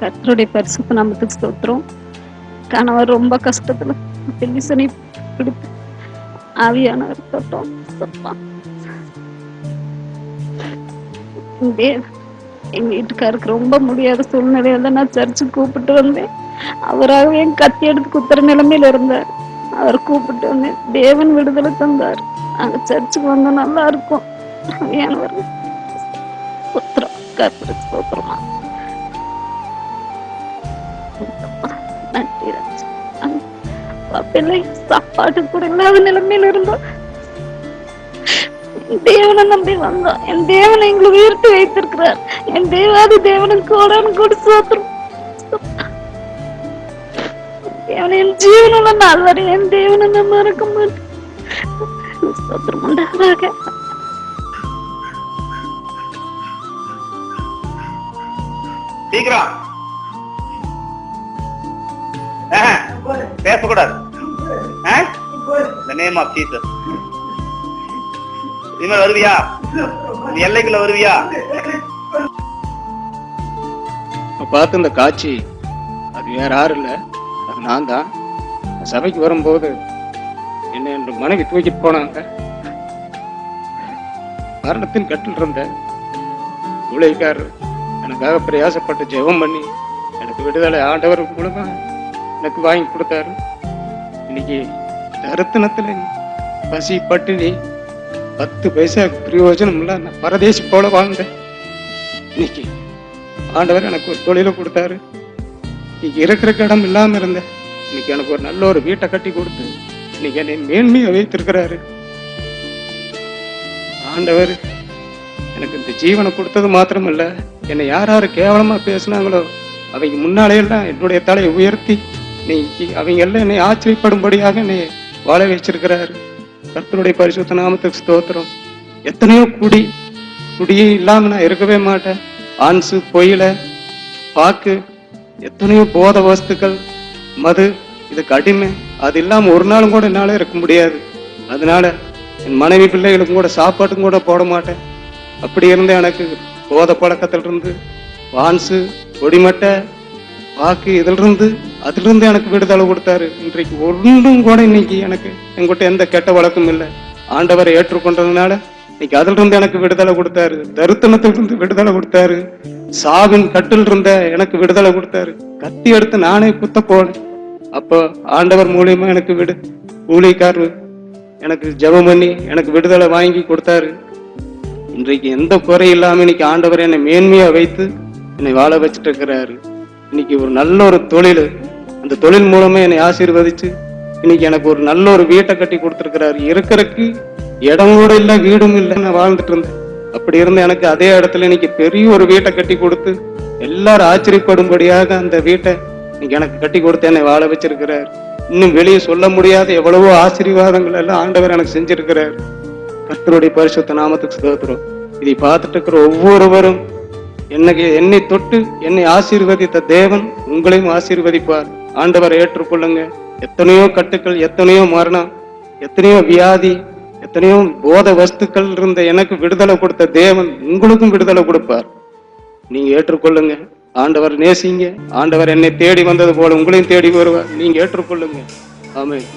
கர்த்தருடைய பரிசுத்த நாமத்துக்கு ஸ்தோத்திரம். கணவர் ரொம்ப கஷ்டத்துல பெல்லிசனை பிடித்து ஆவியானவர் தொட்டோம். எங்க வீட்டுக்காருக்கு ரொம்ப முடியாத சூழ்நிலையில தான் நான் சர்ச்சுக்கு கூப்பிட்டு வந்தேன். அவராகவே என் கத்தி எடுத்து குத்துற நிலைமையில இருந்தார். அவர் கூப்பிட்டு வந்தேன். தேவன் விடுதலை தந்தார். நாங்க சர்ச்சுக்கு வந்தா நல்லா இருக்கும். ஆவியானவர் ஸ்தோத்திரம், கர்த்தருக்கு ஸ்தோத்திரமா. நன்றி ராஜா. பிள்ளை சாப்பாட்டு கூட இல்லாத நிலைமையில இருந்தோம். தேவனை நம்பி வந்தோம். என் தேவனை எங்களை உயர்த்தி வைத்திருக்கிறார். என் தேவாதி தேவனுக்கு கோடானு கோடி ஸ்தோத்திரம். தேவனை என் ஜீவனுள்ள நாள் வரை என் தேவனை நான் மறக்க மாட்டேன். ஸ்தோத்திரம் உண்டாக. சீக்கிரம் பேசக்கூடாது. Name of Jesus. இனிமேல் வருவியா? எல்லைக்குள்ள வருவியா? பார்த்து இந்த காட்சி அது வேற யாரும் இல்லை, அது நான் தான். சபைக்கு வரும்போது என்ன என் மனைவி தூக்கிட்டு போனாங்க. மரணத்தின் கட்டில் இருந்த ஊழியக்காரர் எனக்காக பிரயாசப்பட்டு ஜெபம் பண்ணி எனக்கு விடுதலை ஆண்டவர் மூலமா எனக்கு வாங்கி கொடுத்தாரு. இன்னைக்கு தருத்தனத்துல பசி பட்டினி 10 பைசா பிரயோஜனம் இல்லை. நான் பரதேசி போல வாழ்ந்தேன். இன்னைக்கு ஆண்டவர் எனக்கு ஒரு தொழிலை கொடுத்தாரு. இன்னைக்கு இருக்கிற இடம் இல்லாம இருந்தேன். இன்னைக்கு எனக்கு ஒரு நல்ல ஒரு வீட்டை கட்டி கொடுத்து இன்னைக்கு என்னை மேன்மையை வைத்திருக்கிறாரு. ஆண்டவர் எனக்கு இந்த ஜீவனை கொடுத்தது மாத்திரமல்ல, என்னை யார் யாரு கேவலமா பேசினாங்களோ அவங்க முன்னாலேயெல்லாம் என்னுடைய தலையை உயர்த்தி இன்னைக்கு அவங்க எல்லாம் என்னை ஆச்சரியப்படும்படியாக என்னை வாழ வச்சிருக்கிறாரு. கர்த்தருடைய பரிசுத்த நாமத்துக்கு ஸ்தோத்திரம். எத்தனையோ குடியே இல்லாம நான் இருக்கவே மாட்டேன். ஆன்சு, பொயில, பாக்கு, எத்தனையோ போத வஸ்துக்கள், மது, இதுக்கு அடிமை. அது இல்லாம ஒரு நாளும் கூட என்னால இருக்க முடியாது. அதனால என் மனைவி பிள்ளைகளுக்கும் கூட சாப்பாட்டுக்கும் கூட போட மாட்டேன். அப்படி இருந்தே எனக்கு போத பழக்கத்துல இருந்து ஆன்சு, கொடிமட்டை, பாக்கு, அதிலிருந்து எனக்கு விடுதலை கொடுத்தாரு. இன்றைக்கு ஒன்றும் கூட இன்னைக்கு எனக்கு என்கிட்ட எந்த கெட்ட வழக்கம் இல்லை. ஆண்டவரை ஏற்றுக்கொண்டதுனால இன்னைக்கு அதுல இருந்து எனக்கு விடுதலை கொடுத்தாரு. தருத்தனத்திலிருந்து விடுதலை கொடுத்தாரு. சாவின் கட்டில் இருந்த எனக்கு விடுதலை கொடுத்தாரு. கத்தி எடுத்து நானே குத்த போனேன். அப்போ ஆண்டவர் மூலியமா எனக்கு ஊழியக்காரரு எனக்கு ஜெபம் பண்ணி எனக்கு விடுதலை வாங்கி கொடுத்தாரு. இன்றைக்கு எந்த குறை இல்லாம இன்னைக்கு ஆண்டவர் என்னை மேன்மையா வைத்து என்னை வாழ வச்சுட்டு இருக்கிறாரு. இன்னைக்கு ஒரு நல்ல ஒரு தொழில், அந்த தொழில் மூலமா என்னை ஆசீர்வதிச்சு இன்னைக்கு எனக்கு ஒரு நல்ல ஒரு வீட்டை கட்டி கொடுத்துருக்கிறாரு. இருக்கிறதுக்கு இடம் கூட இல்லை, வீடும் இல்லை, நான் வாழ்ந்துட்டு இருந்தேன். அப்படி இருந்த எனக்கு அதே இடத்துல இன்னைக்கு பெரிய ஒரு வீட்டை கட்டி கொடுத்து எல்லாரும் ஆச்சரியப்படும்படியாக அந்த வீட்டை இன்னைக்கு எனக்கு கட்டி கொடுத்து என்னை வாழ வச்சிருக்கிறார். இன்னும் வெளியே சொல்ல முடியாத எவ்வளவோ ஆசீர்வாதங்கள் எல்லாம் ஆண்டவர் எனக்கு செஞ்சிருக்கிறார். கர்த்தருடைய பரிசுத்த நாமத்துக்கு ஸ்தோத்திரம். இதை பார்த்துட்டு இருக்கிற ஒவ்வொருவரும் என்னை தொட்டு என்னை ஆசீர்வதித்த தேவன் உங்களையும் ஆசீர்வதிப்பார். ஆண்டவரை ஏற்றுக்கொள்ளுங்க. எத்தனையோ கட்டுக்கள், எத்தனையோ மரணம், எத்தனையோ வியாதி, எத்தனையோ போத வஸ்துக்கள் இருந்த எனக்கு விடுதலை கொடுத்த தேவன் உங்களுக்கும் விடுதலை கொடுப்பார். நீங்க ஏற்றுக்கொள்ளுங்க. ஆண்டவர் நேசிங்க. ஆண்டவர் என்னை தேடி வந்தது போல உங்களையும் தேடி வருவார். நீங்க ஏற்றுக்கொள்ளுங்க. ஆமென்.